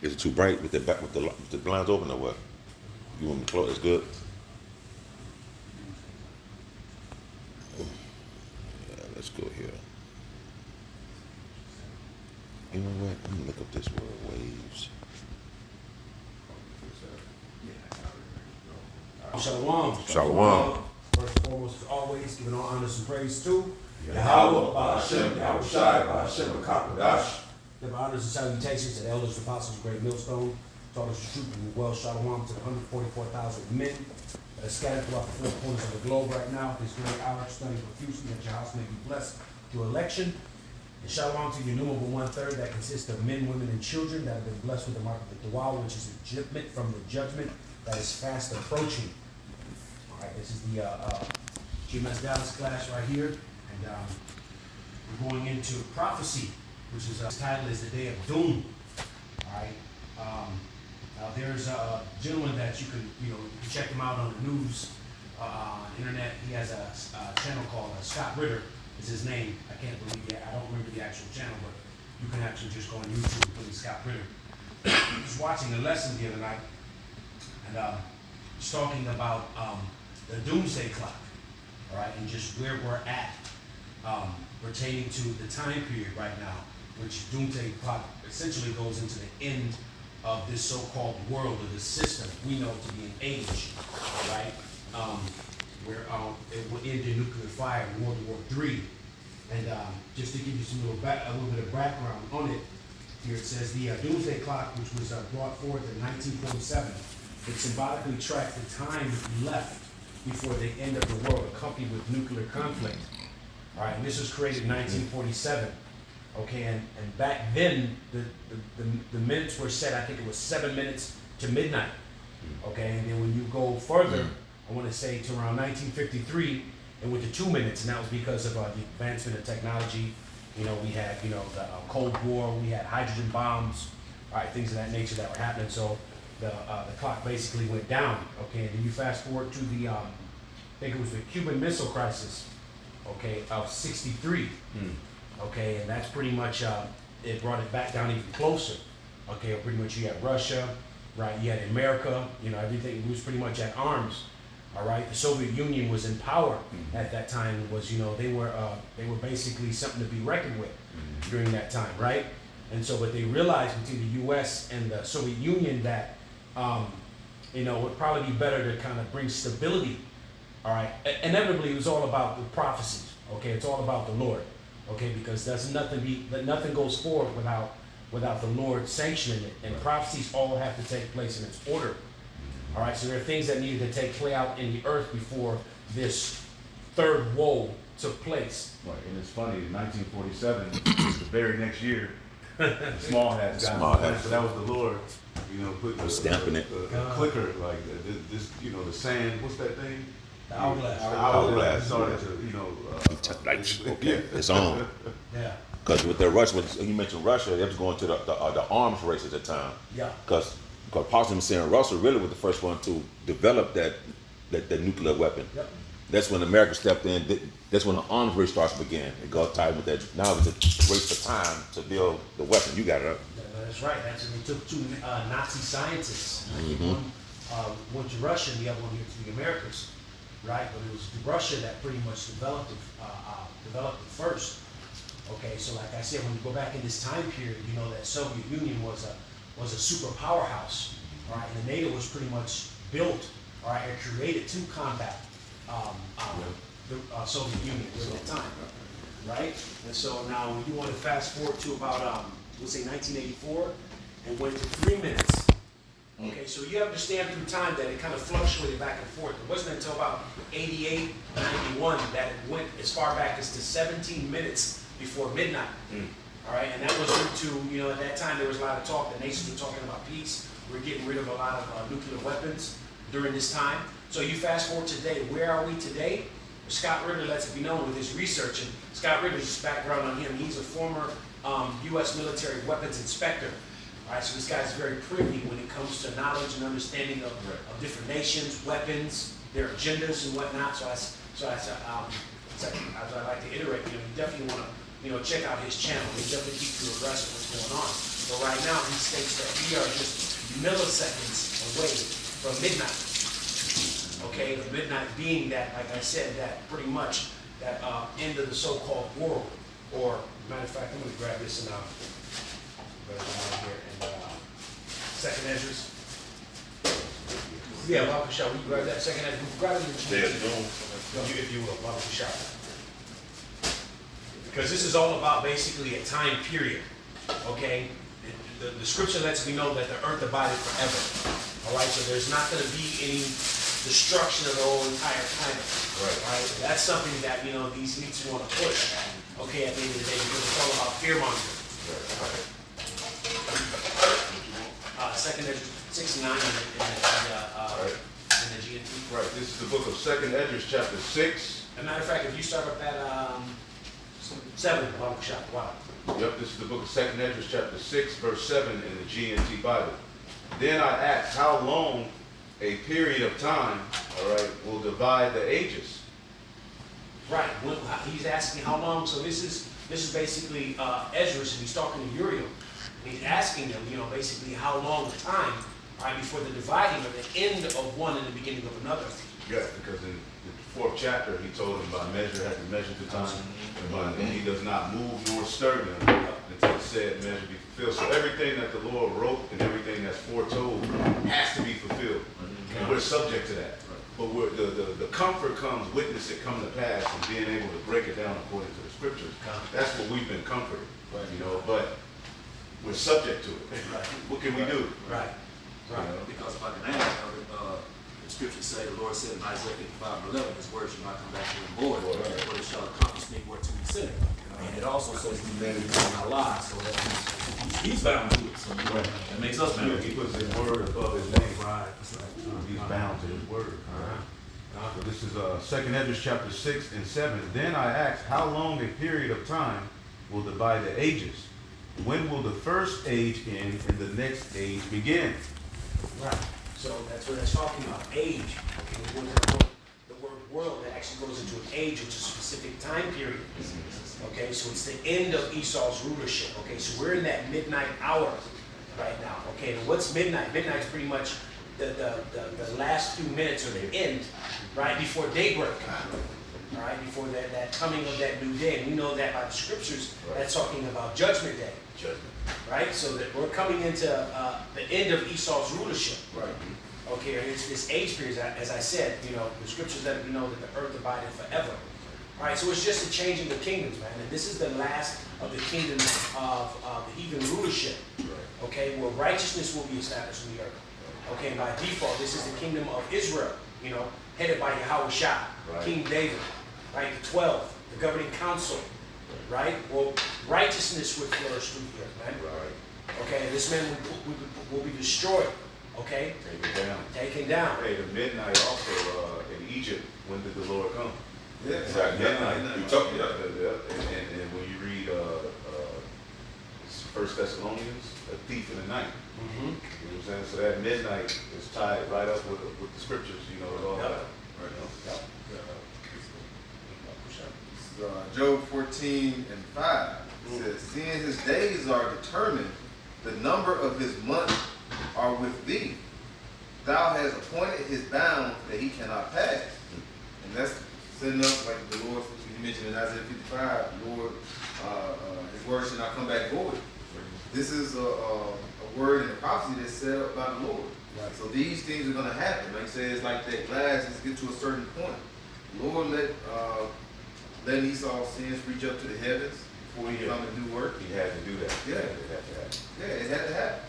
Is it too bright with the back with the blinds open or what? You want me to close? It's good. Yeah, let's go here. You know what? Let me look up this word waves. Shalom. Shalom. First and foremost, as always, giving all honors and praise to Yahweh, Ba'ashem, Yahushai, Ba'ashem, B'Kakadash. give honors and salutations to the elders, apostles of Great Millstone, taught us the truth and well. Shalom to the 144,000 men that are scattered throughout the four corners of the globe right now. This very hour, studying profusely that your house may be blessed through election. And shalom to your innumerable one-third that consists of men, women, and children that have been blessed with the mark of the Dawah, which is a judgment from the judgment that is fast approaching. All right, this is the GMS Dallas class right here, and we're going into prophecy, which is titled is the Day of Doom. All right, now there's a gentleman that you can check him out on the news, on the internet. He has a channel called Scott Ritter is his name. I can't believe it. I don't remember the actual channel, but you can actually just go on YouTube and put in Scott Ritter. I was watching a lesson the other night, and he's talking about the doomsday clock, all right, and just where we're at pertaining to the time period right now, which doomsday clock essentially goes into the end of this so-called world or this system we know to be an age, right? Where it will end in nuclear fire in World War III. And just to give you some a little bit of background on it, here it says the doomsday clock, which was brought forth in 1947, it symbolically tracks the time left before the end of the world, accompanied with nuclear conflict. All right, and this was created in 1947. Okay, and back then the minutes were set. I think it was 7 minutes to midnight. Okay, and then when you go further, I want to say to around 1953, it went to 2 minutes, and that was because of the advancement of technology. We had the Cold War, we had hydrogen bombs, all right, things of that nature that were happening. So the clock basically went down. Okay, and then you fast forward to the I think it was the Cuban Missile Crisis, okay, of '63. Okay, and that's pretty much it brought it back down even closer. Okay, pretty much you had Russia, right? You had America. Everything was pretty much at arms. All right, the Soviet Union was in power at that time. They were basically something to be reckoned with during that time, right? And so, but they realized between the U.S. and the Soviet Union that it would probably be better to kind of bring stability. All right, inevitably it was all about the prophecies. Okay, it's all about the Lord. Okay, because nothing goes forward without the Lord sanctioning it, and prophecies all have to take place in its order. All right, so there are things that needed to play out in the earth before this third woe took place. Right, and it's funny, in 1947, the very next year, the small hats got Small hats. so that was the Lord, putting Was stamping it. a clicker, like this, the sand, what's that thing? The hourglass. The hourglass started to, Okay, it's on. Yeah. Because with the Russia, you mentioned Russia, it was going to the arms race at the time. Yeah. Because Paulson was saying Russia really was the first one to develop that nuclear weapon. Yep. That's when America stepped in. That's when the arms race starts to begin. It got tied with that. Now it's a race for time to build the weapon. You got it up. That's right. They took two Nazi scientists. One went to Russia, and the other one here to the Americas. Right, but it was Russia that pretty much developed it first. Okay, so like I said, when you go back in this time period, that Soviet Union was a super powerhouse. All right, and the NATO was pretty much built, all right, and created to combat the Soviet Union during that time. Right, and so now when you want to fast forward to about we'll say 1984, and went to 3 minutes. Okay, so you understand through time that it kind of fluctuated back and forth. It wasn't until about 88, 91 that it went as far back as to 17 minutes before midnight. All right, and that was due to, at that time there was a lot of talk, the nations were talking about peace. We're getting rid of a lot of nuclear weapons during this time. So you fast forward today, where are we today? Scott Ritter lets it be known with his research, and Scott Ritter's background on him, he's a former U.S. military weapons inspector. All right, so this guy's very privy when it comes to knowledge and understanding of different nations, weapons, their agendas and whatnot. So as I like to iterate, you definitely want to check out his channel. He definitely keeps you abreast of what's going on. But right now, he states that we are just milliseconds away from midnight. Okay, the midnight being that, like I said, that pretty much that end of the so-called world. Or, matter of fact, I'm going to grab this and here and Second Esdras. Yeah, Baba Shah, will you grab that Second Esdras? Grab it in the There's if you will, Baba Shah. Because this is all about basically a time period. Okay, the scripture lets me know that the earth abided forever. All right, so there's not going to be any destruction of the whole entire planet. Right. That's something that these elites want to push. Okay, at the end of the day, because it's all about fear mongering. Second Esdras 6:9 in the GNT. Right, this is the book of Second Esdras, chapter 6. As a matter of fact, if you start up at 7, wow. Yep, this is the book of Second Esdras, chapter 6, verse 7 in the GNT Bible. Then I asked, how long a period of time, all right, will divide the ages? Right. He's asking how long. So this is basically Esdras, and he's talking to Uriel. And he's asking them, basically how long the time, right, before the dividing of the end of one and the beginning of another. Yeah, because in the 4th chapter, he told them by measure had to measure the time, and he does not move nor stir them until the said measure be fulfilled. So everything that the Lord wrote and everything that's foretold has to be fulfilled, and we're subject to that. But the comfort comes, witness it come to pass, and being able to break it down according to the scriptures. That's what we've been comforted, but we're subject to it. What can we do? Right. Because if I can add, the scriptures say, the Lord said in Isaiah 55:11, his word shall not come back to him void, but it shall accomplish me whereto he sent it. And it also says we made it in our lives, so that he's bound to it. So that makes us bound. He puts his word above his name. Right. He's bound to his word. So this is 2nd Esdras chapter 6 and 7. Then I asked, how long a period of time will divide the ages? When will the first age end and the next age begin? Right. So that's what it's talking about, age. Okay, the word world that actually goes into an age, which is a specific time period. Okay, so it's the end of Esau's rulership. Okay, so we're in that midnight hour right now. Okay, and what's midnight? Midnight's pretty much the last few minutes or the end, right before daybreak. All right, before that coming of that new day. And we know that by the scriptures, that's talking about Judgment Day. Right, so that we're coming into the end of Esau's rulership. Right. Okay, it's this age period, as I said, the scriptures let me know that the earth abided forever. All right, so it's just a change in the kingdoms, man. And this is the last of the kingdoms of the heathen rulership. Okay, where righteousness will be established in the earth. Okay, and by default, this is the kingdom of Israel, headed by Yahweh Shah, King David, right? The 12, the governing council, right? Well, righteousness would flourish through the earth, man. Right. Okay, and this man will be destroyed. Okay? Taken down. Hey, the midnight also in Egypt, when did the Lord come? Yeah, exactly. Midnight. We talked about And when you read 1 Thessalonians, a thief in the night. You know what I'm saying? So that midnight is tied right up with the scriptures, all that. Job 14:5 says, seeing his days are determined, the number of his months are with thee. Thou hast appointed his bounds that he cannot pass. And that's setting up like the Lord, you mentioned in Isaiah 55, Lord, his word should not come back void. This is a word in the prophecy that's set up by the Lord. Right. So these things are going to happen. Like I say, it's like that glass is get to a certain point. The Lord let Esau's sins reach up to the heavens before he come and do work. He had to do that. Yeah. It had to happen. Yeah, it had to happen.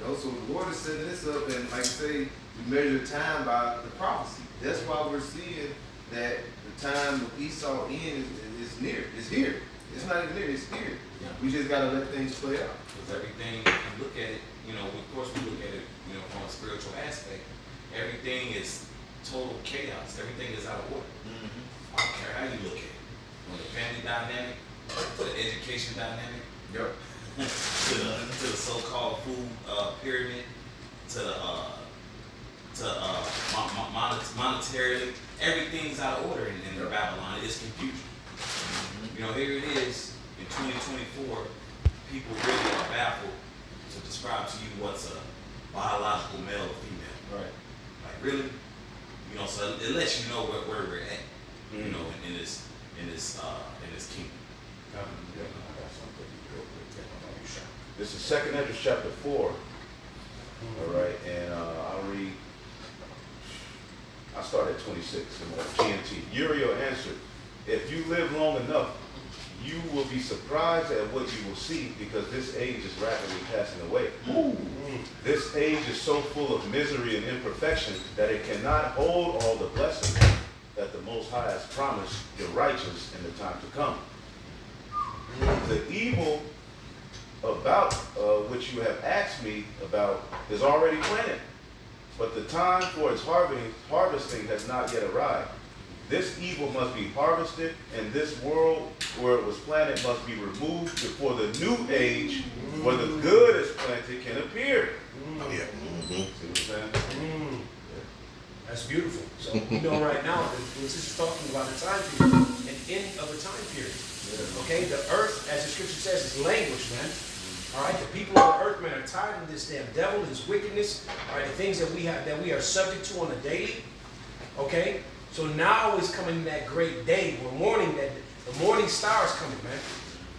So the Lord is setting this up, and like I say, we measure time by the prophecy. That's why we're seeing that the time of Esau end is near. It's here. It's not even near. It's here. Yeah. We just got to let things play out. Because everything, if you look at it, of course we look at it, from a spiritual aspect, everything is total chaos. Everything is out of order. I don't care how you look at it. From the family dynamic, to the education dynamic, Yep. to the so-called food pyramid, to monetarily, everything's out of order in Babylon. It's confusion. Here it is in 2024. People really are baffled to describe to you what's a biological male or female. Right. Like really, you know, so it lets you know where we're at, you know, in this kingdom. I got something real quick. This is 2 Ezra chapter 4. All right, and I'll read. I start at 26 in the GNT. Uriel answered, "If you live long enough, you will be surprised at what you will see, because this age is rapidly passing away. This age is so full of misery and imperfection that it cannot hold all the blessings that the Most High has promised the righteous in the time to come. The evil about which you have asked me about is already planted, but the time for its harvesting has not yet arrived. This evil must be harvested, and this world where it was planted must be removed before the new age where the good is planted can appear." Oh, yeah. See what I'm saying? That's beautiful. So we know right now that this is talking about the time period, an end of a time period. Okay, the earth, as the scripture says, is language, man. All right, the people of the earth, man, are tired of this damn devil, his wickedness. All right, the things that we are subject to on a daily. Okay, so now is coming that great day. We're mourning that the morning star is coming, man.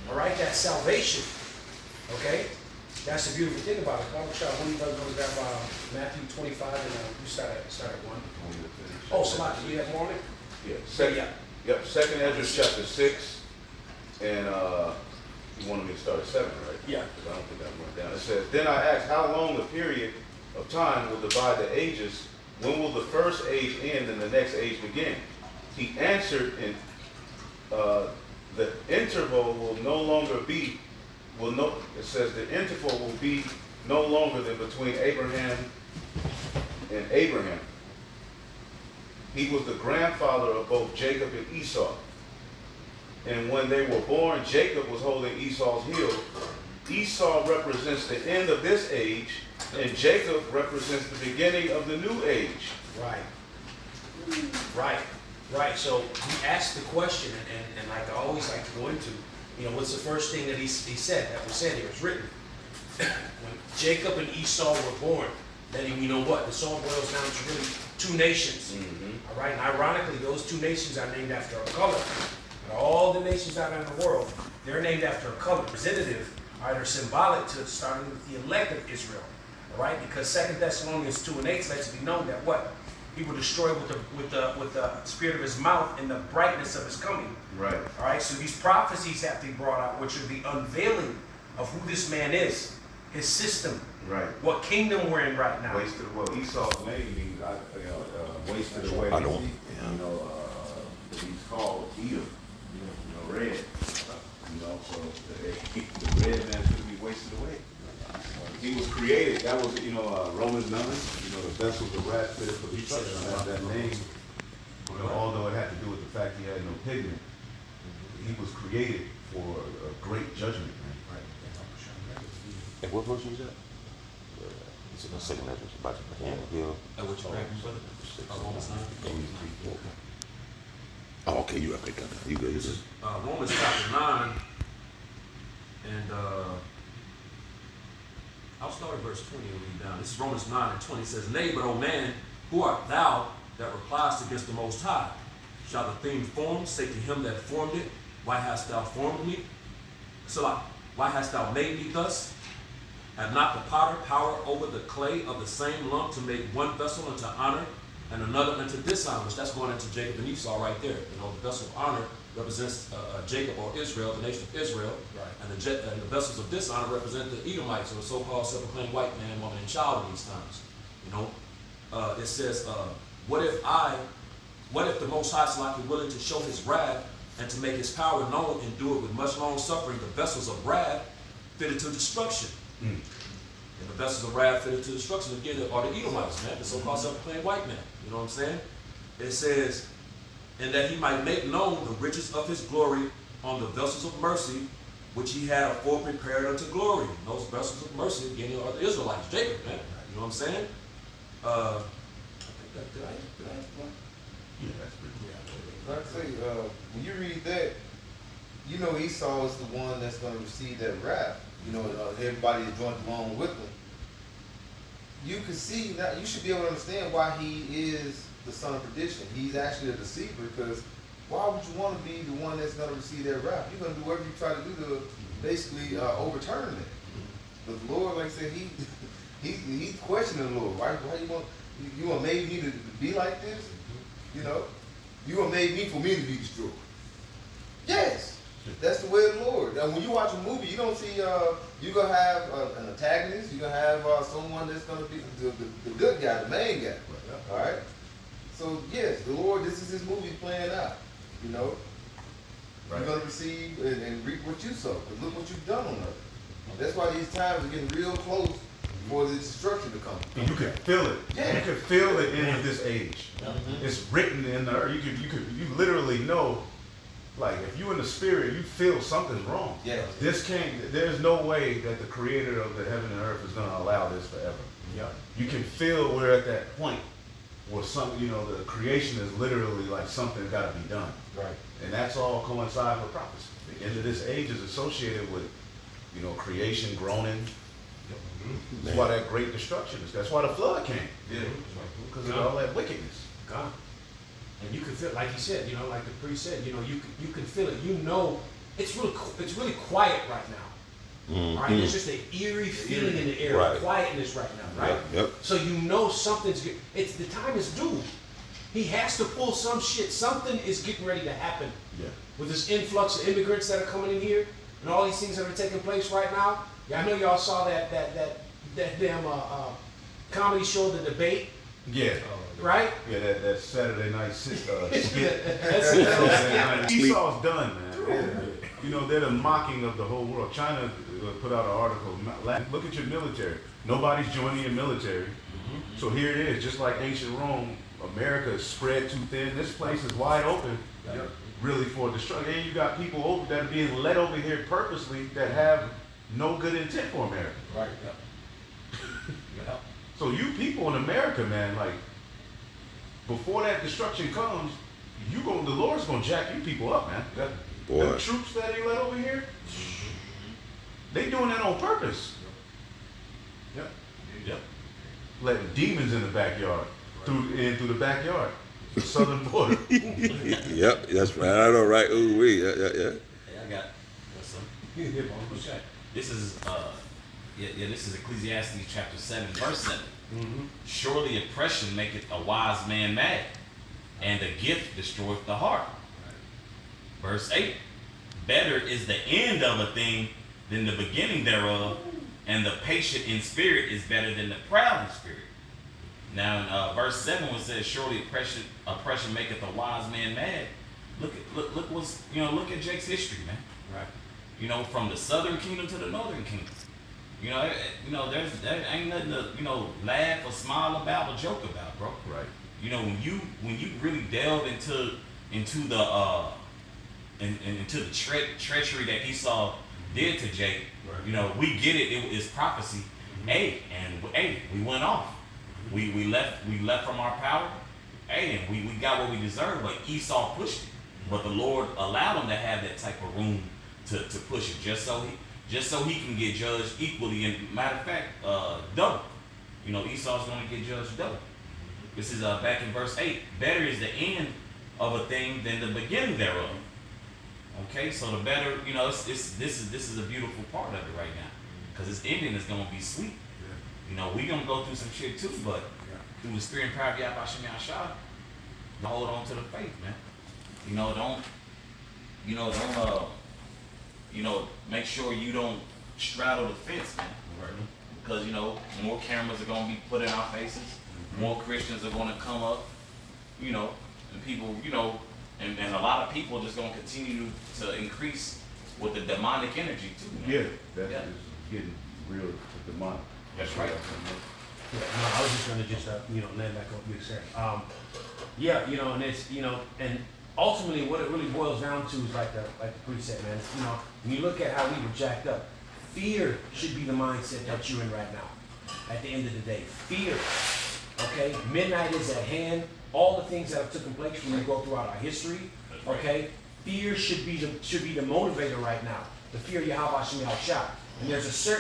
All right, that salvation. Okay, that's the beautiful thing about it. Bible child, when you go to grab Matthew 25, and you start at 1. Oh, Salaki, do you have more on it? Yeah. Yep. 2 Ezra chapter 6, and you wanted me to start at 7, right? Yeah. Because I don't think I went down. It says, "Then I asked, how long a period of time will divide the ages? When will the first age end and the next age begin?" He answered, and the interval will no longer be, it says the interval will be no longer than between Abraham and Abraham. He was the grandfather of both Jacob and Esau. And when they were born, Jacob was holding Esau's heel. Esau represents the end of this age, and Jacob represents the beginning of the new age. Right. So he asked the question, and like I always like to go into, what's the first thing that he said, that was said here, it's written. When Jacob and Esau were born, letting you know what? The song boils down to really two nations. All right, and ironically, those two nations are named after a color. And all the nations out in the world, they're named after a color, representative, either symbolic to starting with the elect of Israel. All right, because 2 Thessalonians 2 and 8 lets it be known that what? He will destroy with the spirit of his mouth and the brightness of his coming. Right. All right, so these prophecies have to be brought out, which are the unveiling of who this man is, his system, Right. what kingdom we're in right now. Wasted. Well, Esau's name means wasted away. I know. He's called Edom. Red. So the red man should be wasted away. He was created. That was Romans 9. The vessels of wrath fitted for destruction. That name. Although it had to do with the fact he had no pigment, he was created for a great judgment. And what verse was that? It's in the second letter. It's about the hand of Hill. And what you read, brother? Romans 9. Oh, okay, you okay, got that. You good, you good. Romans chapter 9, and I'll start at verse 20 and read down. This is Romans 9 and 20. It says, "Nay, but O man, who art thou that repliest against the Most High? Shall the thing formed say to him that formed it, Why hast thou formed me? So, why hast thou made me thus? Have not the potter power over the clay of the same lump to make one vessel unto honor and another unto dishonor?" Which that's going into Jacob and Esau right there. The vessel of honor represents Jacob or Israel, the nation of Israel. Right. And the vessels of dishonor represent the Edomites, or the so-called self-proclaimed white man, woman, and child in these times. It says, what if the Most High is willing to show his wrath and to make his power known and do it with much long suffering, the vessels of wrath fitted to destruction. And the vessels of wrath fitted to destruction, again, are the Edomites, man, the so-called self-proclaimed white man. You know what I'm saying? It says, "And that he might make known the riches of his glory on the vessels of mercy, which he had afore prepared unto glory." And those vessels of mercy, again, are the Israelites, Jacob, man. You know what I'm saying? I think that, did I Yeah, that's pretty good. Like I say, when you read that, Esau is the one that's going to receive that wrath. everybody is joined along with him. You can see now. You should be able to understand why he is the son of perdition. He's actually a deceiver, because why would you want to be the one that's going to receive that wrath? You're going to do whatever you try to do to basically overturn it. But the Lord, like I said, he's questioning the Lord. Why you want made me to be like this? You know, you want made me for me to be destroyed. Yes. That's the way of the Lord. Now, when you watch a movie, you don't see, you're going to have an antagonist, you're going to have someone that's going to be the good guy, the main guy. All right? So, yes, the Lord, this is his movie playing out. You know? You're going to receive and reap what you sow. Because look what you've done on earth. That's why these times are getting real close for the destruction to come. And you can feel it. Yeah. You can feel the end of this age. It's written in the earth. You literally know. Like, if you in the spirit, you feel something's wrong. Yeah. There's no way that the creator of the heaven and earth is going to allow this forever. Yeah. You can feel we're at that point where the creation is literally like something got to be done. Right. And that's all coincide with prophecy. The end of this age is associated with, creation groaning. That's why that great destruction is. That's why the flood came. Yeah. Because of all that wickedness. God. And you can feel, like he said, like the priest said, you can feel it. It's really quiet right now. All right, there's just an eerie feeling in the air, Right. quietness right now, right? Yep. So the time is due. He has to pull some shit. Something is getting ready to happen. Yeah. With this influx of immigrants that are coming in here and all these things that are taking place right now. Yeah, I know y'all saw that damn comedy show, The Debate. Yeah. Right? Yeah, that Saturday night skit. That's Esau's done, man. They're the mocking of the whole world. China put out an article. Look at your military. Nobody's joining your military. So here it is, just like ancient Rome. America is spread too thin. This place is wide open, really for destruction. And you got people that are being led over here purposely that have no good intent for America. Right. Yep. So you people in America, man, like, before that destruction comes, the Lord's gonna jack you people up, man. The troops that he led over here, they doing that on purpose. Yep. Letting demons in the backyard, through the backyard, the southern border. Yep, that's right. I know, right? Ooh, wee. Yeah. Hey, I got some. This is this is Ecclesiastes chapter 7, verse 7. Surely oppression maketh a wise man mad, and the gift destroyeth the heart. Verse 8. Better is the end of a thing than the beginning thereof, and the patient in spirit is better than the proud in spirit. Now in verse 7, when it says, surely oppression maketh a wise man mad. Look at Jake's history, man. Right. From the southern kingdom to the northern kingdom. There ain't nothing to laugh or smile about or joke about, bro. Right. When you really delve into the into the treachery that Esau did to Jake, right. We get it. It is prophecy. We went off. We left from our power. And we got what we deserved, but Esau pushed it. But the Lord allowed him to have that type of room to push it, just so he can get judged equally. And matter of fact, double. Esau's going to get judged double. This is back in verse 8. Better is the end of a thing than the beginning thereof. Okay, so the better, this is a beautiful part of it right now, because its ending is going to be sweet. We gonna go through some shit too, but through the spirit and power of Yahweh Shem Yahshua, hold on to the faith, man. Make sure you don't straddle the fence, man. Right. Because more cameras are gonna be put in our faces, more Christians are gonna come up, and people, and a lot of people are just gonna continue to increase with the demonic energy too, man. Yeah, that is getting real demonic. That's right. I was just gonna land back on what you were saying. And it's and ultimately what it really boils down to is like the priest said, man. When you look at how we were jacked up, fear should be the mindset that you're in right now. At the end of the day, fear. Okay, midnight is at hand. All the things that have taken place when we go throughout our history. Okay, fear should be the motivator right now. The fear of Yahweh Shem Yahshua. And there's a certain